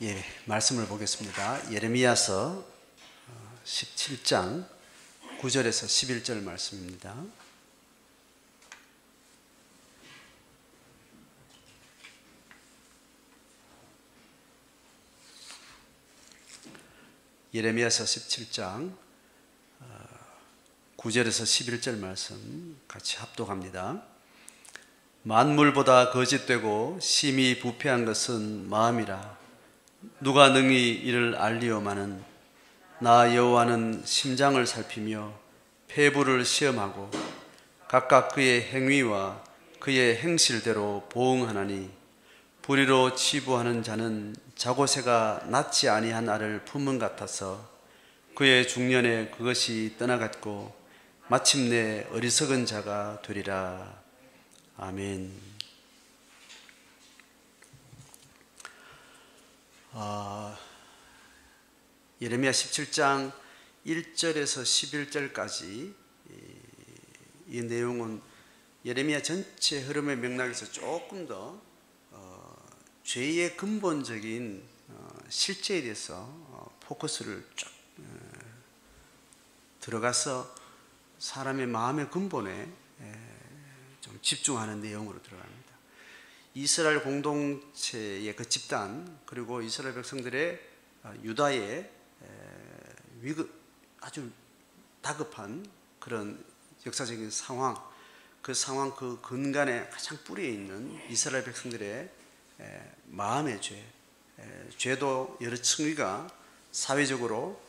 예, 말씀을 보겠습니다. 예레미야서 17장 9절에서 11절 말씀입니다. 예레미야서 17장 9절에서 11절 말씀 같이 합독합니다. 만물보다 거짓되고 심히 부패한 것은 마음이라. 누가 능히 이를 알리오마는 나 여호와는 심장을 살피며 폐부를 시험하고 각각 그의 행위와 그의 행실대로 보응하나니 불의로 치부하는 자는 자고새가 낳지 아니한 알을 품은 같아서 그의 중년에 그것이 떠나갔고 마침내 어리석은 자가 되리라. 아멘. 예레미야 17장 1절에서 11절까지 이 내용은 예레미야 전체 흐름의 맥락에서 조금 더 죄의 근본적인 실제에 대해서 포커스를 쭉 들어가서 사람의 마음의 근본에 좀 집중하는 내용으로 들어갑니다. 이스라엘 공동체의 그 집단, 그리고 이스라엘 백성들의 유다의 아주 다급한 그런 역사적인 상황, 그 상황 그 근간에 가장 뿌리에 있는 이스라엘 백성들의 마음의 죄, 죄도 여러 층위가 사회적으로,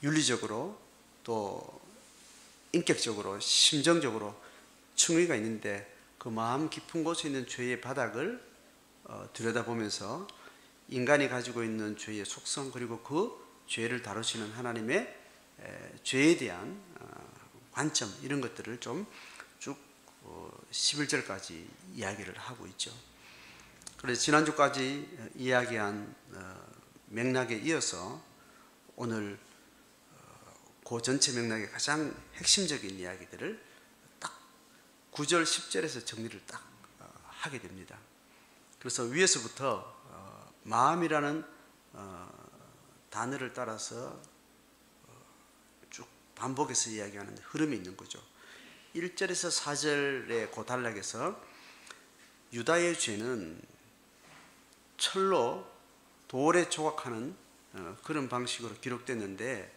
윤리적으로, 또 인격적으로, 심정적으로 층위가 있는데 그 마음 깊은 곳에 있는 죄의 바닥을 들여다보면서 인간이 가지고 있는 죄의 속성, 그리고 그 죄를 다루시는 하나님의 죄에 대한 관점, 이런 것들을 좀 쭉 11절까지 이야기를 하고 있죠. 그래서 지난주까지 이야기한 맥락에 이어서 오늘 그 전체 맥락의 가장 핵심적인 이야기들을 딱 9절, 10절에서 정리를 딱 하게 됩니다. 그래서 위에서부터 마음이라는 단어를 따라서 쭉 반복해서 이야기하는 흐름이 있는 거죠. 1절에서 4절의 그 단락에서 유다의 죄는 철로 돌에 조각하는 그런 방식으로 기록됐는데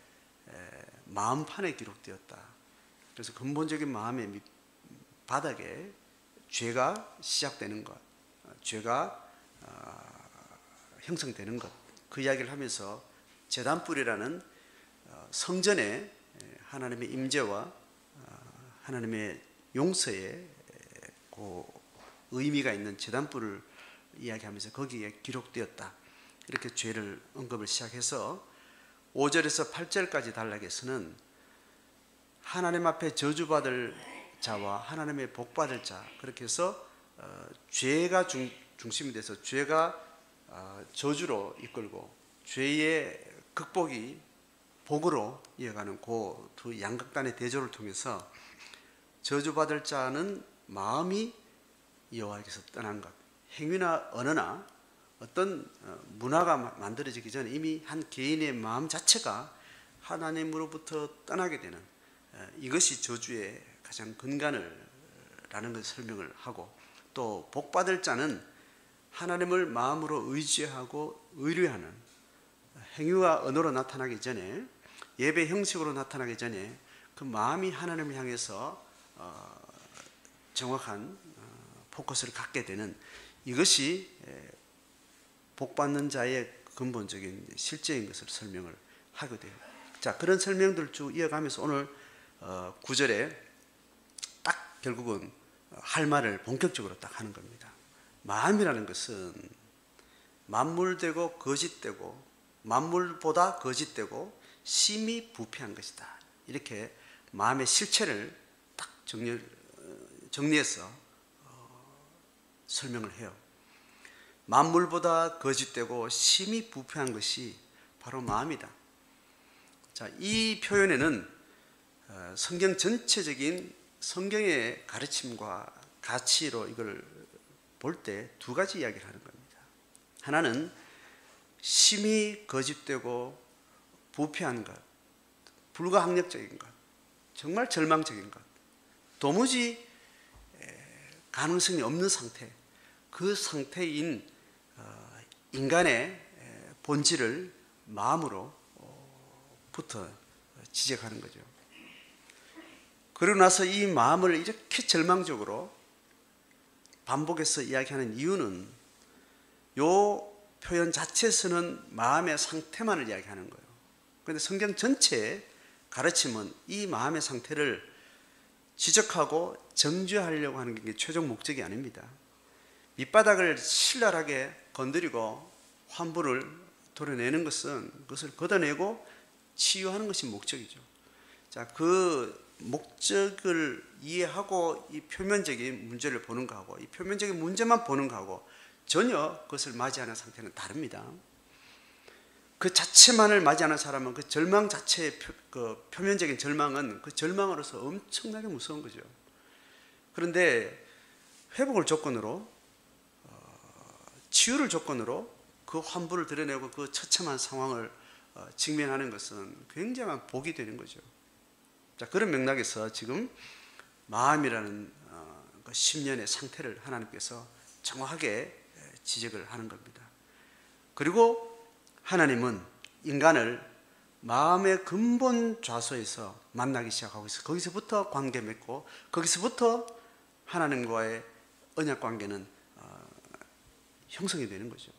마음판에 기록되었다. 그래서 근본적인 마음의 바닥에 죄가 시작되는 것, 죄가 형성되는 것, 그 이야기를 하면서 제단불이라는 성전에 하나님의 임재와 하나님의 용서의 그 의미가 있는 제단불을 이야기하면서 거기에 기록되었다, 이렇게 죄를 언급을 시작해서 5절에서 8절까지 단락에서는 하나님 앞에 저주받을 자와 하나님의 복받을 자, 그렇게 해서 죄가 중심이 돼서 죄가 저주로 이끌고 죄의 극복이 복으로 이어가는 그 두 양극단의 대조를 통해서 저주받을 자는 마음이 여호와께서 떠난 것, 행위나 언어나 어떤 문화가 만들어지기 전에 이미 한 개인의 마음 자체가 하나님으로부터 떠나게 되는, 이것이 저주의 가장 근간을 라는 것을 설명을 하고, 또 복받을 자는 하나님을 마음으로 의지하고 의뢰하는, 행위와 언어로 나타나기 전에, 예배 형식으로 나타나기 전에 그 마음이 하나님을 향해서 정확한 포커스를 갖게 되는, 이것이 복받는 자의 근본적인 실제인 것을 설명을 하게 돼요. 자, 그런 설명들을 쭉 이어가면서 오늘 9절에 딱 결국은 할 말을 본격적으로 딱 하는 겁니다. 마음이라는 것은 만물되고 거짓되고 만물보다 거짓되고 심히 부패한 것이다, 이렇게 마음의 실체를 딱 정리해서 설명을 해요. 만물보다 거짓되고 심히 부패한 것이 바로 마음이다. 자, 이 표현에는 성경 전체적인 성경의 가르침과 가치로 이걸 볼 때 두 가지 이야기를 하는 겁니다. 하나는 심히 거짓되고 부패한 것, 불가항력적인 것, 정말 절망적인 것, 도무지 가능성이 없는 상태, 그 상태인 인간의 본질을 마음으로부터 지적하는 거죠. 그러고 나서 이 마음을 이렇게 절망적으로 반복해서 이야기하는 이유는 요 표현 자체에서는 마음의 상태만을 이야기하는 거예요. 그런데 성경 전체의 가르침은 이 마음의 상태를 지적하고 정죄하려고 하는 게 최종 목적이 아닙니다. 밑바닥을 신랄하게 건드리고 환부를 도려내는 것은 그것을 걷어내고 치유하는 것이 목적이죠. 자, 그 목적을 이해하고 이 표면적인 문제를 보는 거하고 이 표면적인 문제만 보는 거하고 전혀 그것을 맞이하는 상태는 다릅니다. 그 자체만을 맞이하는 사람은 그 절망 자체의 그 표면적인 절망은 그 절망으로서 엄청나게 무서운 거죠. 그런데 회복을 조건으로 치유를 조건으로 그 환부를 드러내고 그 처참한 상황을 직면하는 것은 굉장한 복이 되는 거죠. 자, 그런 맥락에서 지금 마음이라는 그 심년의 상태를 하나님께서 정확하게 지적을 하는 겁니다. 그리고 하나님은 인간을 마음의 근본 좌소에서 만나기 시작하고 있어요. 거기서부터 관계 맺고 거기서부터 하나님과의 언약 관계는 형성이 되는 거죠.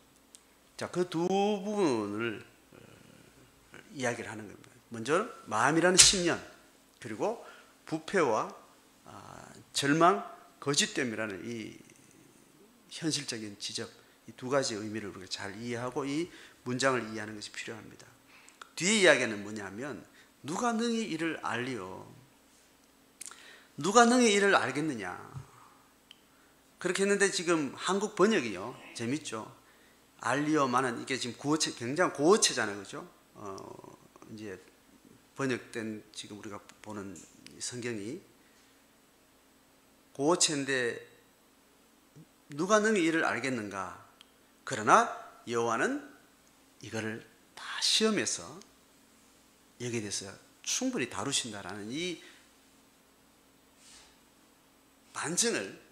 자, 그 두 부분을 이야기를 하는 겁니다. 먼저 마음이라는 심년, 그리고 부패와 절망, 거짓됨이라는 이 현실적인 지적, 이 두 가지 의미를 우리가 잘 이해하고 이 문장을 이해하는 것이 필요합니다. 뒤에 이야기는 뭐냐면 누가 능히 이를 알리요? 누가 능히 이를 알겠느냐? 그렇게 했는데 지금 한국 번역이요, 재밌죠? 알리어만은 이게 지금 구어체, 굉장히 고어체잖아요, 그죠? 이제 번역된 지금 우리가 보는 성경이 고어체인데 누가 능히 이를 알겠는가? 그러나 여호와는 이거를 다 시험해서 여기에 대해서 충분히 다루신다라는 이 반증을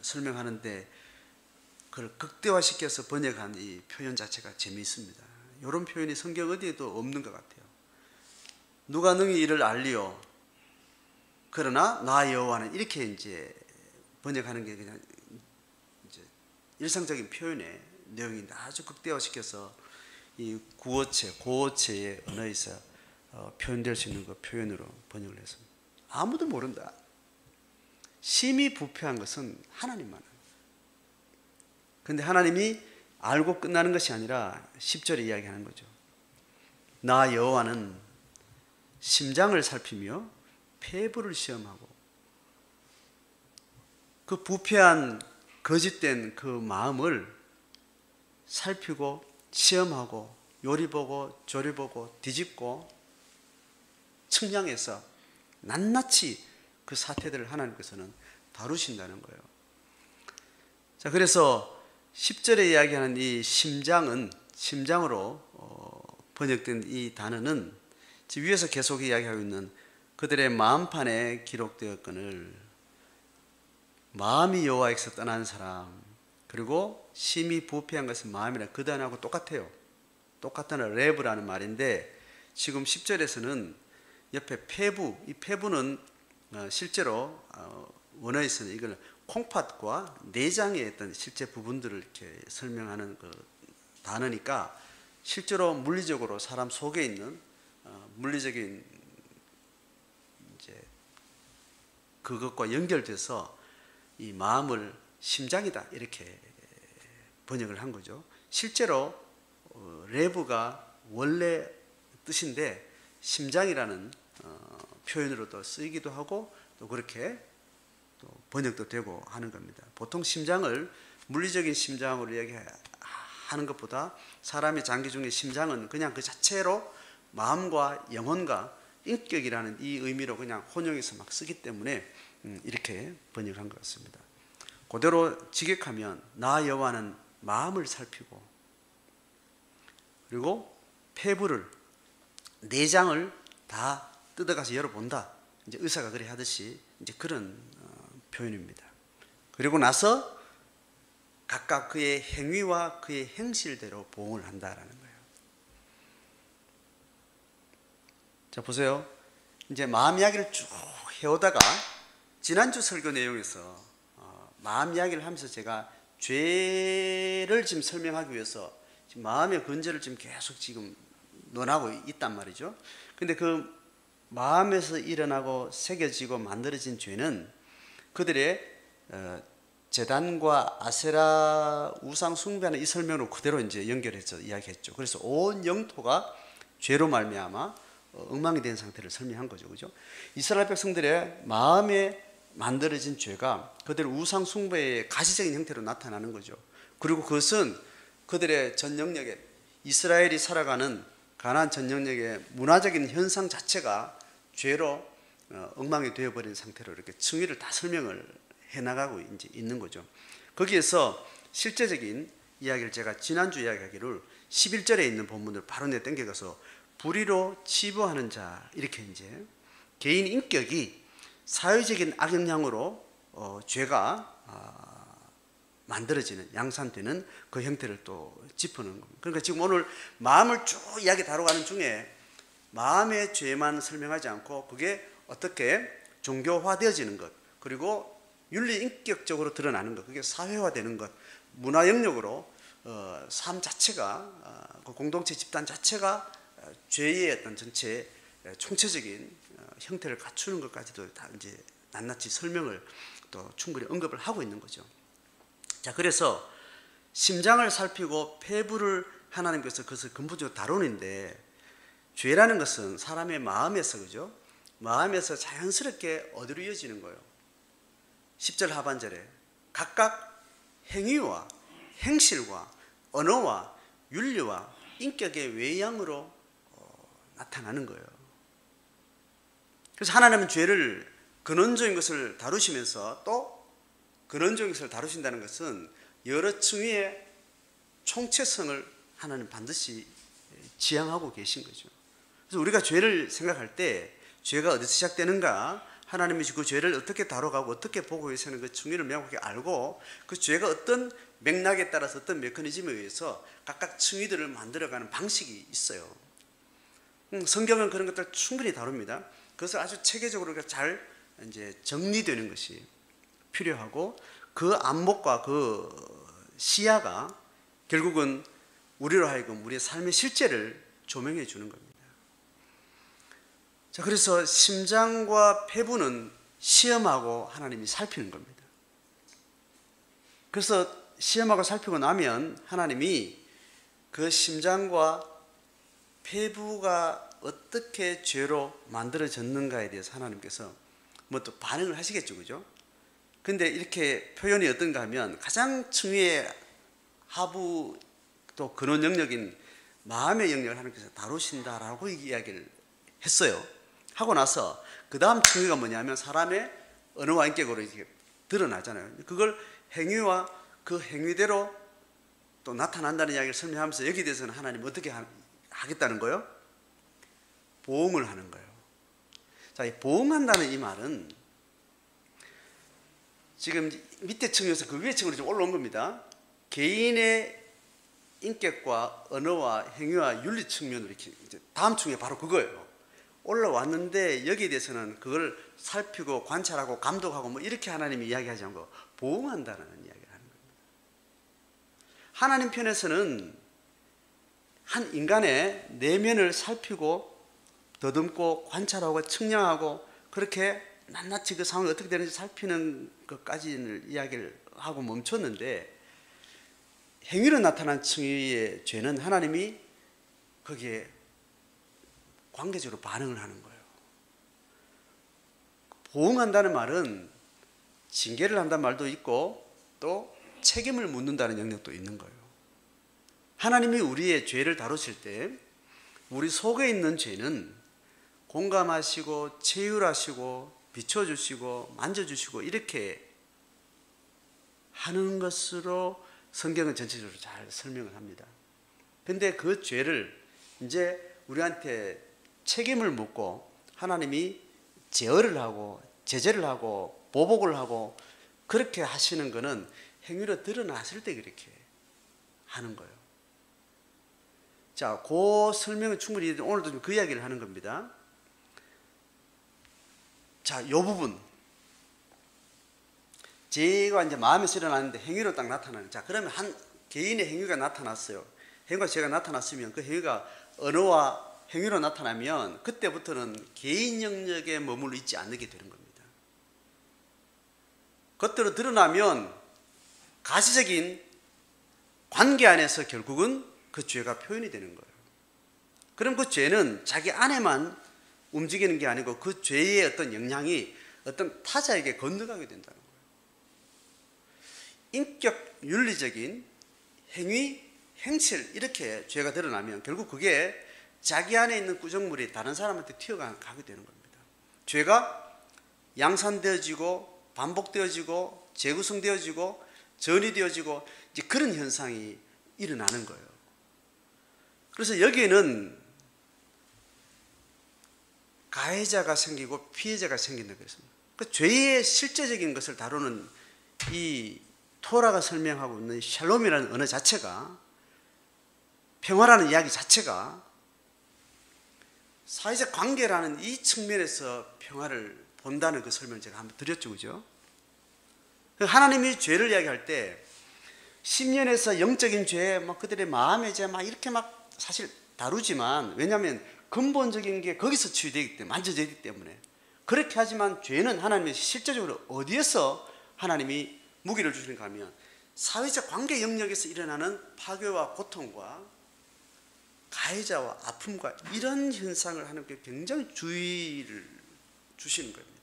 설명하는데 그걸 극대화시켜서 번역한 이 표현 자체가 재미있습니다. 이런 표현이 성경 어디에도 없는 것 같아요. 누가 능히 이를 알리요? 그러나 나 여호와는 이렇게 이제 번역하는 게 그냥 이제 일상적인 표현의 내용인데 아주 극대화시켜서 이 구어체, 고어체의 언어에서 표현될 수 있는 그 표현으로 번역을 했습니다. 아무도 모른다. 심히 부패한 것은 하나님만. 그런데 하나님이 알고 끝나는 것이 아니라 10절에 이야기하는 거죠. 나 여호와는 심장을 살피며 폐부를 시험하고 그 부패한 거짓된 그 마음을 살피고 시험하고 요리보고 조리보고 뒤집고 측량해서 낱낱이 그 사태들을 하나님께서는 다루신다는 거예요. 자, 그래서 10절에 이야기하는 이 심장은, 심장으로 번역된 이 단어는 지금 위에서 계속 이야기하고 있는 그들의 마음판에 기록되었거늘 마음이 여호와에게서 떠난 사람, 그리고 심히 부패한 것은 마음이라 그 단어하고 똑같아요. 똑같다는 레브라는 말인데 지금 10절에서는 옆에 폐부, 이 폐부는 실제로 원어에서는 이걸 콩팥과 내장의 어떤 실제 부분들을 이렇게 설명하는 그 단어니까 실제로 물리적으로 사람 속에 있는 물리적인 이제 그것과 연결돼서 이 마음을 심장이다 이렇게 번역을 한 거죠. 실제로 레브가 원래 뜻인데 심장이라는 표현으로도 쓰이기도 하고 또 그렇게 또 번역도 되고 하는 겁니다. 보통 심장을 물리적인 심장으로 이야기하는 것보다 사람의 장기 중에 심장은 그냥 그 자체로 마음과 영혼과 인격이라는 이 의미로 그냥 혼용해서 막 쓰기 때문에 이렇게 번역한 것 같습니다. 그대로 직역하면 나 여호와는 마음을 살피고 그리고 폐부를, 내장을 다 뜯어가서 열어본다. 이제 의사가 그래 하듯이 이제 그런 표현입니다. 그리고 나서 각각 그의 행위와 그의 행실대로 보응을 한다라는 거예요. 자, 보세요. 이제 마음 이야기를 쭉 해오다가 지난주 설교 내용에서 마음 이야기를 하면서 제가 죄를 지금 설명하기 위해서 지금 마음의 건재를 지금 계속 지금 논하고 있단 말이죠. 근데 그 마음에서 일어나고 새겨지고 만들어진 죄는 그들의 제단과 아세라 우상 숭배하는 이 설명으로 그대로 이제 연결해서 이야기했죠. 그래서 온 영토가 죄로 말미암아 엉망이 된 상태를 설명한 거죠. 그죠? 이스라엘 백성들의 마음에 만들어진 죄가 그들의 우상 숭배의 가시적인 형태로 나타나는 거죠. 그리고 그것은 그들의 전 영역에 이스라엘이 살아가는 가나안 전 영역의 문화적인 현상 자체가 죄로 엉망이 되어버린 상태로 이렇게 층위를 다 설명을 해나가고 이제 있는 거죠. 거기에서 실제적인 이야기를 제가 지난주 이야기하기를 11절에 있는 본문을 바로 땡겨가서 불의로 치부하는 자, 이렇게 이제 개인 인격이 사회적인 악영향으로 죄가 만들어지는, 양산되는 그 형태를 또 짚어놓은 겁니다. 그러니까 지금 오늘 마음을 쭉 이야기 다뤄가는 중에 마음의 죄만 설명하지 않고 그게 어떻게 종교화되어지는 것, 그리고 윤리 인격적으로 드러나는 것, 그게 사회화되는 것, 문화 영역으로 삶 자체가, 그 공동체 집단 자체가 죄의 어떤 전체 총체적인 형태를 갖추는 것까지도 다 이제 낱낱이 설명을 또 충분히 언급을 하고 있는 거죠. 자, 그래서 심장을 살피고 폐부를 하나님께서 그것을 근본적으로 다루는데, 죄라는 것은 사람의 마음에서, 그죠? 마음에서 자연스럽게 어디로 이어지는 거예요? 10절 하반절에 각각 행위와 행실과 언어와 윤리와 인격의 외양으로 나타나는 거예요. 그래서 하나님은 죄를 근원적인 것을 다루시면서 또 근원적인 것을 다루신다는 것은 여러 층위의 총체성을 하나님 반드시 지향하고 계신 거죠. 그래서 우리가 죄를 생각할 때 죄가 어디서 시작되는가, 하나님이 그 죄를 어떻게 다뤄가고 어떻게 보고 계시는 그 층위를 명확하게 알고 그 죄가 어떤 맥락에 따라서 어떤 메커니즘에 의해서 각각 층위들을 만들어가는 방식이 있어요. 성경은 그런 것들 충분히 다룹니다. 그것을 아주 체계적으로 잘 이제 정리되는 것이 필요하고, 그 안목과 그 시야가 결국은 우리로 하여금 우리의 삶의 실제를 조명해 주는 겁니다. 자, 그래서 심장과 폐부는 시험하고 하나님이 살피는 겁니다. 그래서 시험하고 살피고 나면 하나님이 그 심장과 폐부가 어떻게 죄로 만들어졌는가에 대해서 하나님께서 뭐 또 반응을 하시겠죠, 그죠? 근데 이렇게 표현이 어떤가 하면 가장 층위의 하부 또 근원 영역인 마음의 영역을 하나님께서 다루신다라고 이야기를 했어요. 하고 나서 그 다음 층위가 뭐냐면 사람의 언어와 인격으로 이렇게 드러나잖아요. 그걸 행위와 그 행위대로 또 나타난다는 이야기를 설명하면서 여기에 대해서는 하나님 어떻게 하겠다는 거예요? 보응을 하는 거예요. 자, 이 보응한다는 이 말은 지금 밑에 층에서 그 위에 층으로 좀 올라온 겁니다. 개인의 인격과 언어와 행위와 윤리 측면으로 이렇게 이제 다음 층에 바로 그거예요. 올라왔는데 여기에 대해서는 그걸 살피고 관찰하고 감독하고 뭐 이렇게 하나님이 이야기하지 않고 보응한다는 이야기를 하는 겁니다. 하나님 편에서는 한 인간의 내면을 살피고 더듬고 관찰하고 측량하고 그렇게 낱낱이 그 상황이 어떻게 되는지 살피는 것까지는 이야기를 하고 멈췄는데, 행위로 나타난 층위의 죄는 하나님이 거기에 관계적으로 반응을 하는 거예요. 보응한다는 말은 징계를 한다는 말도 있고 또 책임을 묻는다는 영역도 있는 거예요. 하나님이 우리의 죄를 다루실 때 우리 속에 있는 죄는 공감하시고 체휼하시고 비춰주시고 만져주시고 이렇게 하는 것으로 성경은 전체적으로 잘 설명을 합니다. 근데 그 죄를 이제 우리한테 책임을 묻고 하나님이 제어를 하고 제재를 하고 보복을 하고 그렇게 하시는 것은 행위로 드러났을 때 그렇게 하는 거예요. 자, 그 설명은 충분히 오늘도 그 이야기를 하는 겁니다. 자, 이 부분. 제가 이제 마음에서 일어나는데 행위로 딱 나타나는. 자, 그러면 한 개인의 행위가 나타났어요. 행위가 제가 나타났으면 그 행위가 언어와 행위로 나타나면 그때부터는 개인 영역에 머물러 있지 않게 되는 겁니다. 그것대로 드러나면 가시적인 관계 안에서 결국은 그 죄가 표현이 되는 거예요. 그럼 그 죄는 자기 안에만 움직이는 게 아니고 그 죄의 어떤 영향이 어떤 타자에게 건너가게 된다는 거예요. 인격 윤리적인 행위, 행실 이렇게 죄가 드러나면 결국 그게 자기 안에 있는 구정물이 다른 사람한테 튀어가게 되는 겁니다. 죄가 양산되어지고 반복되어지고 재구성되어지고 전이되어지고 이제 그런 현상이 일어나는 거예요. 그래서 여기에는 가해자가 생기고 피해자가 생긴다고 했습니다. 그 죄의 실제적인 것을 다루는 이 토라가 설명하고 있는 샬롬이라는 언어 자체가, 평화라는 이야기 자체가 사회적 관계라는 이 측면에서 평화를 본다는 그 설명을 제가 한번 드렸죠, 그죠? 하나님이 죄를 이야기할 때 심연에서 영적인 죄, 막 그들의 마음의 죄, 막 이렇게 막 사실 다루지만, 왜냐하면 근본적인 게 거기서 치유되기 때문에, 만져지기 때문에. 그렇게 하지만 죄는 하나님이 실제적으로 어디에서 하나님이 무기를 주시는가 하면 사회적 관계 영역에서 일어나는 파괴와 고통과 가해자와 아픔과 이런 현상을 하나님께 굉장히 주의를 주시는 겁니다.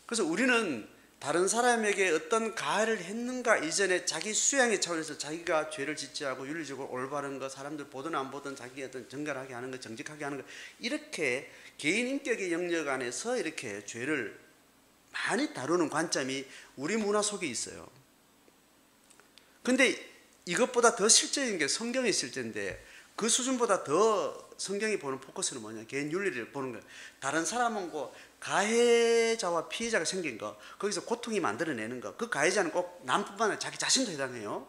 그래서 우리는 다른 사람에게 어떤 가해를 했는가 이전에 자기 수양의 차원에서 자기가 죄를 짓지 않고 윤리적으로 올바른 거, 사람들 보든 안 보든 자기 어떤 정갈하게 하는 거, 정직하게 하는 거, 이렇게 개인 인격의 영역 안에서 이렇게 죄를 많이 다루는 관점이 우리 문화 속에 있어요. 근데 이것보다 더 실제인 게 성경의 실제인데, 그 수준보다 더 성경이 보는 포커스는 뭐냐, 개인 윤리를 보는 거예요. 다른 사람하고 가해자와 피해자가 생긴 거, 거기서 고통이 만들어내는 거, 그 가해자는 꼭 남뿐만 아니라 자기 자신도 해당해요.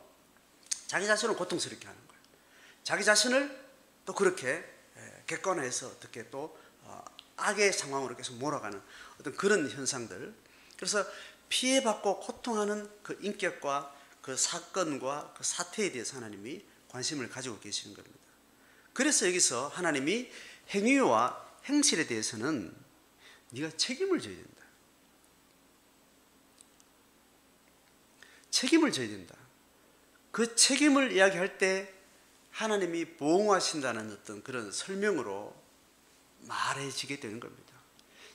자기 자신을 고통스럽게 하는 거예요. 자기 자신을 또 그렇게 객관화해서 어떻게 또 악의 상황으로 계속 몰아가는 어떤 그런 현상들. 그래서 피해받고 고통하는 그 인격과 그 사건과 그 사태에 대해서 하나님이 관심을 가지고 계시는 겁니다. 그래서 여기서 하나님이 행위와 행실에 대해서는 네가 책임을 져야 된다. 책임을 져야 된다. 그 책임을 이야기할 때 하나님이 보응하신다는 어떤 그런 설명으로 말해지게 되는 겁니다.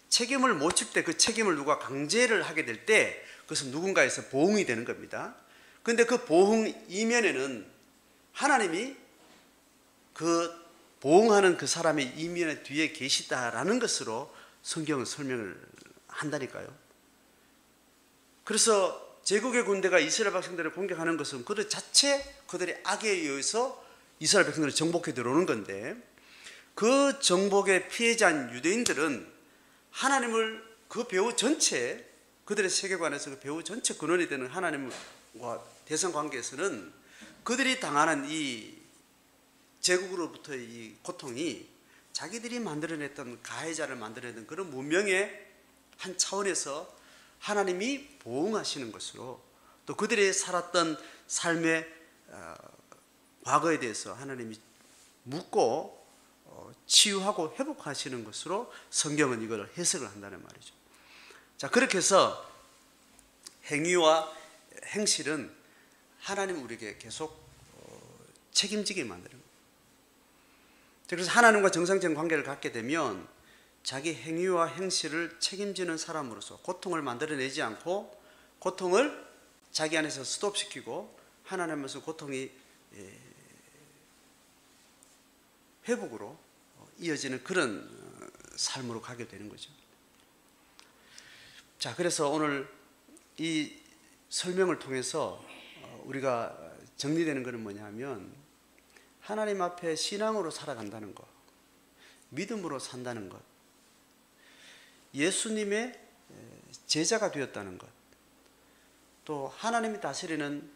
책임을 못 질 때 그 책임을 누가 강제를 하게 될 때 그것은 누군가에서 보응이 되는 겁니다. 그런데 그 보응 이면에는 하나님이 그 보응하는 그 사람의 이면에 뒤에 계시다라는 것으로 성경은 설명을 한다니까요. 그래서 제국의 군대가 이스라엘 백성들을 공격하는 것은 그들 자체 그들의 악에 의해서 이스라엘 백성들이 정복해 들어오는 건데, 그 정복의 피해자인 유대인들은 하나님을 그 배후 전체, 그들의 세계관에서 그 배후 전체 근원이 되는 하나님과 대상 관계에서는 그들이 당하는 이 제국으로부터의 이 고통이 자기들이 만들어냈던, 가해자를 만들어냈던 그런 문명의 한 차원에서 하나님이 보응하시는 것으로, 또 그들이 살았던 삶의 과거에 대해서 하나님이 묻고 치유하고 회복하시는 것으로 성경은 이걸 해석을 한다는 말이죠. 자, 그렇게 해서 행위와 행실은 하나님 우리에게 계속 책임지게 만드는 거예요. 그래서 하나님과 정상적인 관계를 갖게 되면 자기 행위와 행실을 책임지는 사람으로서 고통을 만들어내지 않고 고통을 자기 안에서 스톱시키고 하나님께서 고통이 회복으로 이어지는 그런 삶으로 가게 되는 거죠. 자, 그래서 오늘 이 설명을 통해서 우리가 정리되는 것은 뭐냐 하면, 하나님 앞에 신앙으로 살아간다는 것, 믿음으로 산다는 것, 예수님의 제자가 되었다는 것, 또 하나님이 다스리는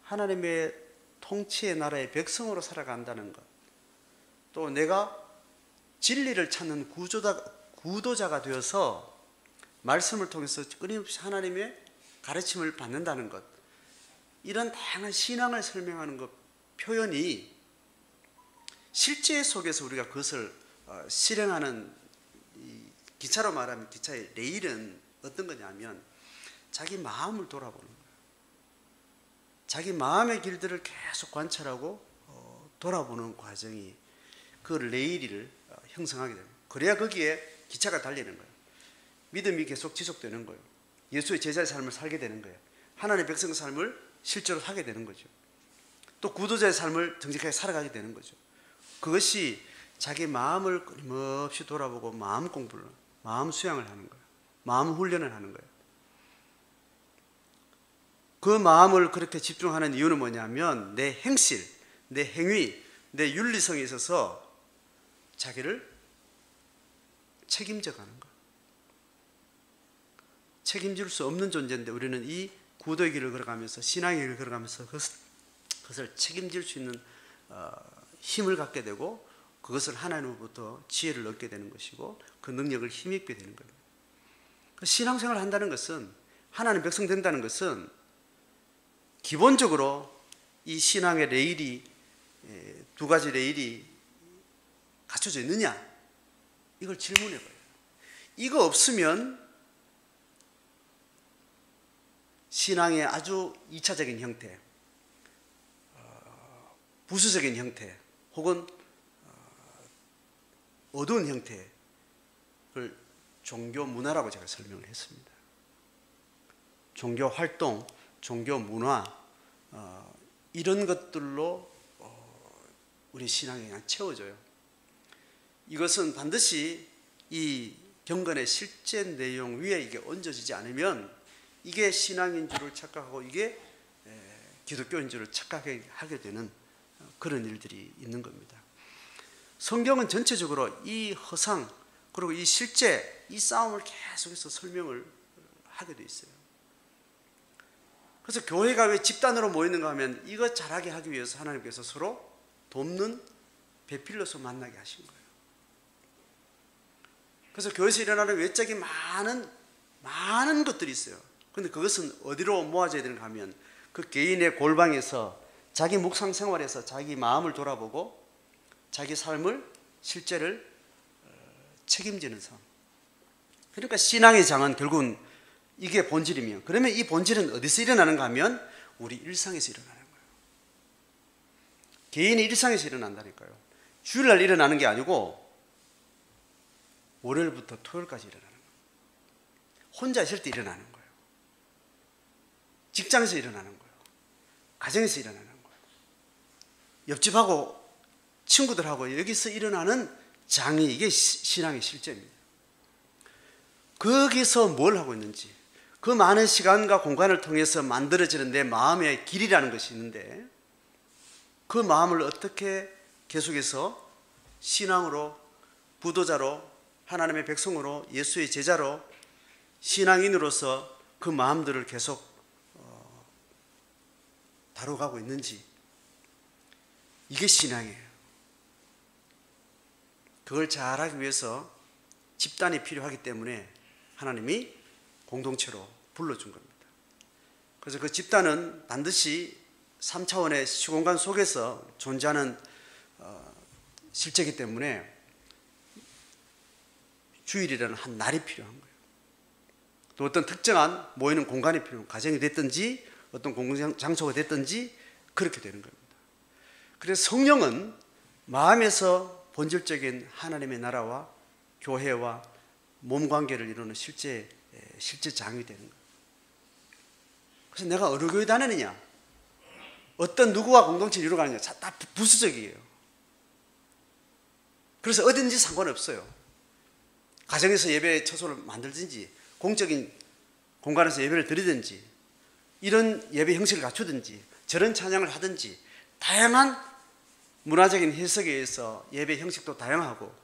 하나님의 통치의 나라의 백성으로 살아간다는 것, 또 내가 진리를 찾는 구도자가 되어서 말씀을 통해서 끊임없이 하나님의 가르침을 받는다는 것, 이런 다양한 신앙을 설명하는 것, 표현이 실제 속에서 우리가 그것을 실행하는, 기차로 말하면 기차의 레일은 어떤 거냐면 자기 마음을 돌아보는 거예요. 자기 마음의 길들을 계속 관찰하고 돌아보는 과정이 그 레일을 형성하게 됩니다. 그래야 거기에 기차가 달리는 거예요. 믿음이 계속 지속되는 거예요. 예수의 제자의 삶을 살게 되는 거예요. 하나님의 백성의 삶을 실제로 하게 되는 거죠. 또 구도자의 삶을 정직하게 살아가게 되는 거죠. 그것이 자기 마음을 끊임없이 돌아보고 마음 공부를, 마음 수양을 하는 거예요. 마음 훈련을 하는 거예요. 그 마음을 그렇게 집중하는 이유는 뭐냐면 내 행실, 내 행위, 내 윤리성에 있어서 자기를 책임져 가는 거예요. 책임질 수 없는 존재인데 우리는 이 구도의 길을 걸어가면서, 신앙의 길을 걸어가면서 그것을 책임질 수 있는 힘을 갖게 되고, 그것을 하나님으로부터 지혜를 얻게 되는 것이고, 그 능력을 힘입게 되는 거예요. 신앙생활을 한다는 것은, 하나님 백성 된다는 것은 기본적으로 이 신앙의 레일이, 두 가지 레일이 갖춰져 있느냐, 이걸 질문해 봐요. 이거 없으면 신앙의 아주 2차적인 형태, 부수적인 형태, 혹은 어두운 형태를 종교 문화라고 제가 설명을 했습니다. 종교 활동, 종교 문화, 이런 것들로 우리 신앙이 그냥 채워져요. 이것은 반드시 이 경건의 실제 내용 위에 이게 얹어지지 않으면 이게 신앙인 줄을 착각하고 이게 기독교인 줄을 착각하게 되는 그런 일들이 있는 겁니다. 성경은 전체적으로 이 허상, 그리고 이 실제, 이 싸움을 계속해서 설명을 하게 돼 있어요. 그래서 교회가 왜 집단으로 모이는가 하면 이것 잘하게 하기 위해서 하나님께서 서로 돕는 배필로서 만나게 하신 거예요. 그래서 교회에서 일어나는 외적인 많은 것들이 있어요. 그런데 그것은 어디로 모아져야 되는가 하면 그 개인의 골방에서, 자기 묵상 생활에서 자기 마음을 돌아보고 자기 삶을, 실제를 책임지는 삶. 그러니까 신앙의 장은 결국은 이게 본질이면, 그러면 이 본질은 어디서 일어나는가 하면 우리 일상에서 일어나는 거예요. 개인의 일상에서 일어난다니까요. 주일날 일어나는 게 아니고 월요일부터 토요일까지 일어나는 거예요. 혼자 있을 때 일어나는 거예요. 직장에서 일어나는 거예요. 가정에서 일어나는 거예요. 옆집하고 친구들하고 여기서 일어나는 장이, 이게 신앙의 실제입니다. 거기서 뭘 하고 있는지, 그 많은 시간과 공간을 통해서 만들어지는 내 마음의 길이라는 것이 있는데, 그 마음을 어떻게 계속해서 신앙으로, 부도자로, 하나님의 백성으로, 예수의 제자로, 신앙인으로서 그 마음들을 계속 다뤄가고 있는지, 이게 신앙이에요. 그걸 잘하기 위해서 집단이 필요하기 때문에 하나님이 공동체로 불러준 겁니다. 그래서 그 집단은 반드시 3차원의 시공간 속에서 존재하는 실제이기 때문에 주일이라는 한 날이 필요한 거예요. 또 어떤 특정한 모이는 공간이 필요한, 가정이 됐든지 어떤 공공장소가 됐든지 그렇게 되는 겁니다. 그래서 성령은 마음에서 본질적인 하나님의 나라와 교회와 몸 관계를 이루는 실제 장이 되는 거예요. 그래서 내가 어느 교회 다니느냐, 어떤 누구와 공동체를 이루어가느냐, 다 부수적이에요. 그래서 어딘지 상관없어요. 가정에서 예배 처소를 만들든지, 공적인 공간에서 예배를 드리든지, 이런 예배 형식을 갖추든지, 저런 찬양을 하든지, 다양한 문화적인 해석에 의해서 예배 형식도 다양하고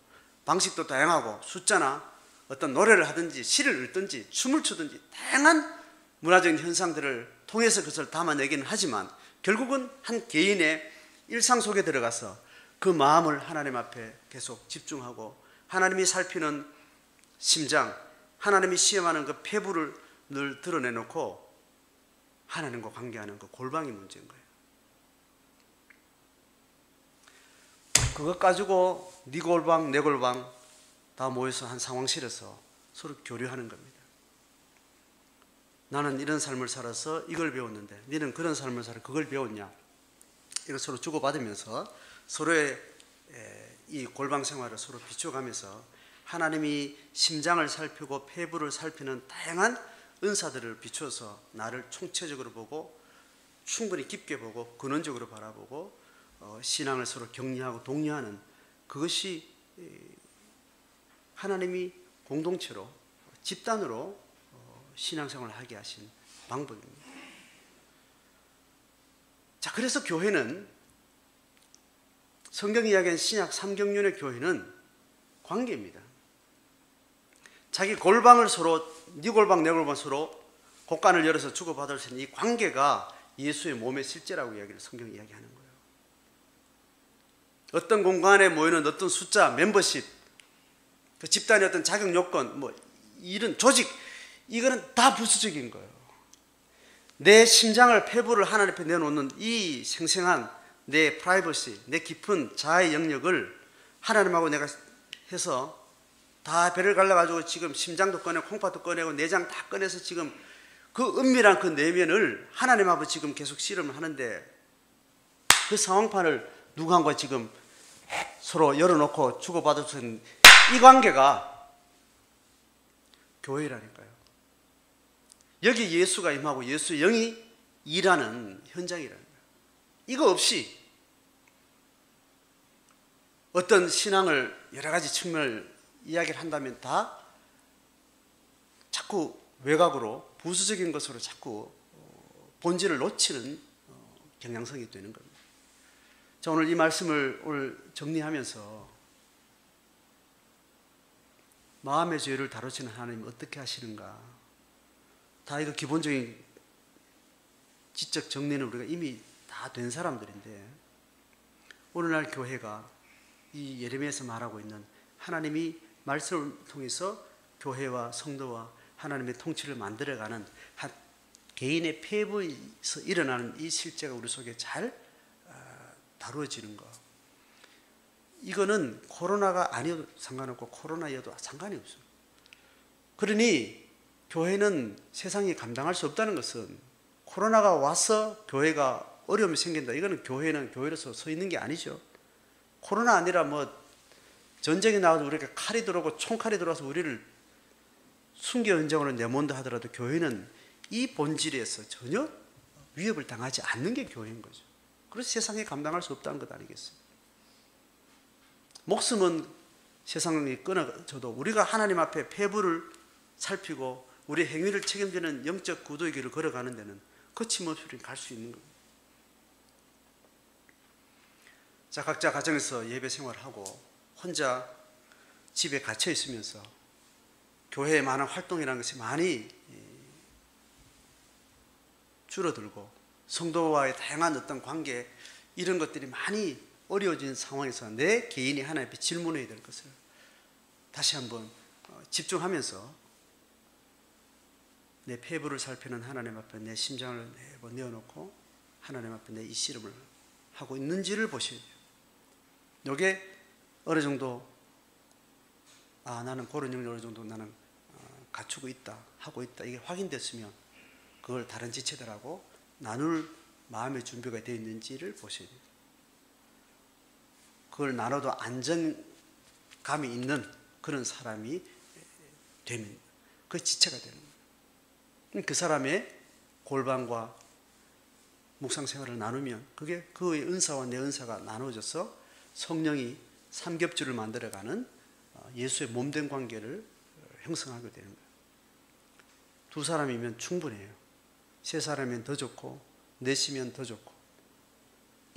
방식도 다양하고 숫자나 어떤 노래를 하든지 시를 읽든지 춤을 추든지 다양한 문화적인 현상들을 통해서 그것을 담아내기는 하지만 결국은 한 개인의 일상 속에 들어가서 그 마음을 하나님 앞에 계속 집중하고 하나님이 살피는 심장, 하나님이 시험하는 그 폐부를 늘 드러내놓고 하나님과 관계하는 그 골방이 문제인 거예요. 그것 가지고 네 골방 내 골방 다 모여서 한 상황실에서 서로 교류하는 겁니다. 나는 이런 삶을 살아서 이걸 배웠는데 너는 그런 삶을 살아 그걸 배웠냐, 이걸 서로 주고받으면서 서로의 이 골방 생활을 서로 비춰가면서 하나님이 심장을 살피고 폐부를 살피는 다양한 은사들을 비춰서 나를 총체적으로 보고 충분히 깊게 보고 근원적으로 바라보고 신앙을 서로 격려하고 독려하는, 그것이 하나님이 공동체로 집단으로 신앙생활을 하게 하신 방법입니다. 자, 그래서 교회는, 성경이 이야기하는 신약 삼경륜의 교회는 관계입니다. 자기 골방을 서로, 네 골방 내 골방 서로 곳간을 열어서 주고받을 수 있는 이 관계가 예수의 몸의 실제라고 이야기를 성경이 이야기하는 거예요. 어떤 공간에 모이는 어떤 숫자, 멤버십, 그 집단의 어떤 자격 요건, 뭐 이런 조직, 이거는 다 부수적인 거예요. 내 심장을, 폐부를 하나님 앞에 내놓는 이 생생한 내 프라이버시, 내 깊은 자아의 영역을 하나님하고 내가 해서 다 배를 갈라가지고 지금 심장도 꺼내고 콩팥도 꺼내고 내장 다 꺼내서 지금 그 은밀한 그 내면을 하나님하고 지금 계속 씨름을 하는데, 그 상황판을 누구한가 지금 서로 열어놓고 주고받을 수 있는 이 관계가 교회라니까요. 여기 예수가 임하고 예수의 영이 일하는 현장이라는 거예요. 이거 없이 어떤 신앙을 여러 가지 측면을 이야기를 한다면 다 자꾸 외곽으로 부수적인 것으로 자꾸 본질을 놓치는 경향성이 되는 겁니다. 자, 오늘 이 말씀을 오늘 정리하면서 마음의 죄를 다루시는 하나님 어떻게 하시는가, 다 이거 기본적인 지적 정리는 우리가 이미 다 된 사람들인데, 오늘날 교회가 이 예레미야에서 말하고 있는 하나님이 말씀을 통해서 교회와 성도와 하나님의 통치를 만들어가는 한 개인의 폐부에서 일어나는 이 실제가 우리 속에 잘 다루어지는 것, 이거는 코로나가 아니어도 상관없고 코로나여도 상관이 없어요. 그러니 교회는 세상이 감당할 수 없다는 것은, 코로나가 와서 교회가 어려움이 생긴다, 이거는 교회는 교회로서 서 있는 게 아니죠. 코로나 아니라 뭐 전쟁이 나와도 우리가 칼이 들어오고 총칼이 들어와서 우리를 순교 현장으로 내몬다 하더라도 교회는 이 본질에서 전혀 위협을 당하지 않는 게 교회인 거죠. 그래서 세상에 감당할 수 없다는 것 아니겠어요? 목숨은 세상이 끊어져도 우리가 하나님 앞에 폐부를 살피고 우리 행위를 책임지는 영적 구도의 길을 걸어가는 데는 거침없이 갈 수 있는 겁니다. 자, 각자 가정에서 예배 생활을 하고 혼자 집에 갇혀 있으면서 교회에 많은 활동이라는 것이 많이 줄어들고 성도와의 다양한 어떤 관계, 이런 것들이 많이 어려워진 상황에서 내 개인이 하나님 앞에 질문해야 될 것을 다시 한번 집중하면서 내 폐부를 살피는 하나님 앞에 내 심장을 내어놓고 하나님 앞에 내 이 씨름을 하고 있는지를 보셔야 돼요. 이게 어느 정도 나는 그런 영역을 어느 정도 나는 갖추고 있다, 하고 있다, 이게 확인됐으면 그걸 다른 지체들하고 나눌 마음의 준비가 되어 있는지를 보셔야 돼요. 그걸 나눠도 안정감이 있는 그런 사람이 되면 그 지체가 되는 거예요. 그 사람의 골방과 묵상 생활을 나누면 그게 그의 은사와 내 은사가 나눠져서 성령이 삼겹줄을 만들어가는 예수의 몸된 관계를 형성하게 되는 거예요. 두 사람이면 충분해요. 세 사람이면 더 좋고 넷이면 더 좋고,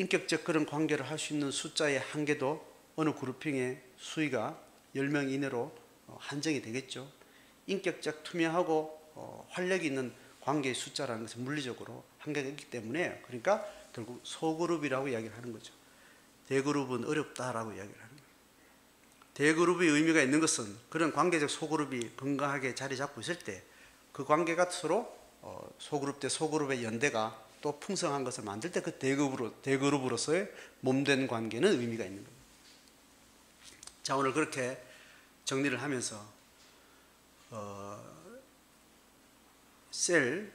인격적 그런 관계를 할 수 있는 숫자의 한계도 어느 그룹핑의 수위가 10명 이내로 한정이 되겠죠. 인격적 투명하고 활력이 있는 관계의 숫자라는 것은 물리적으로 한계가 있기 때문에, 그러니까 결국 소그룹이라고 이야기를 하는 거죠. 대그룹은 어렵다라고 이야기를 하는 거예요. 대그룹의 의미가 있는 것은 그런 관계적 소그룹이 건강하게 자리 잡고 있을 때 그 관계가 서로 소그룹 대 소그룹의 연대가 또 풍성한 것을 만들 때 그 대그룹으로서의 몸된 관계는 의미가 있는 겁니다. 자, 오늘 그렇게 정리를 하면서 셀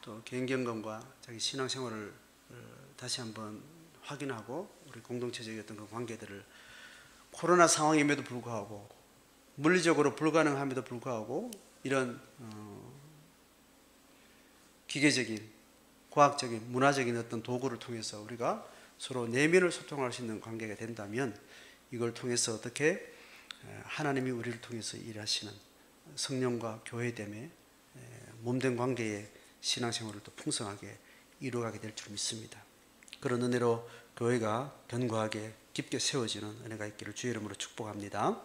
또 개인경험과 자기 신앙생활을 다시 한번 확인하고 우리 공동체적이었던 그 관계들을 코로나 상황임에도 불구하고 물리적으로 불가능함에도 불구하고 이런 기계적인 과학적인 문화적인 어떤 도구를 통해서 우리가 서로 내면을 소통할 수 있는 관계가 된다면 이걸 통해서 어떻게 하나님이 우리를 통해서 일하시는 성령과 교회됨의 몸된 관계의 신앙생활을 또 풍성하게 이루어가게 될 줄 믿습니다. 그런 은혜로 교회가 견고하게 깊게 세워지는 은혜가 있기를 주의 이름으로 축복합니다.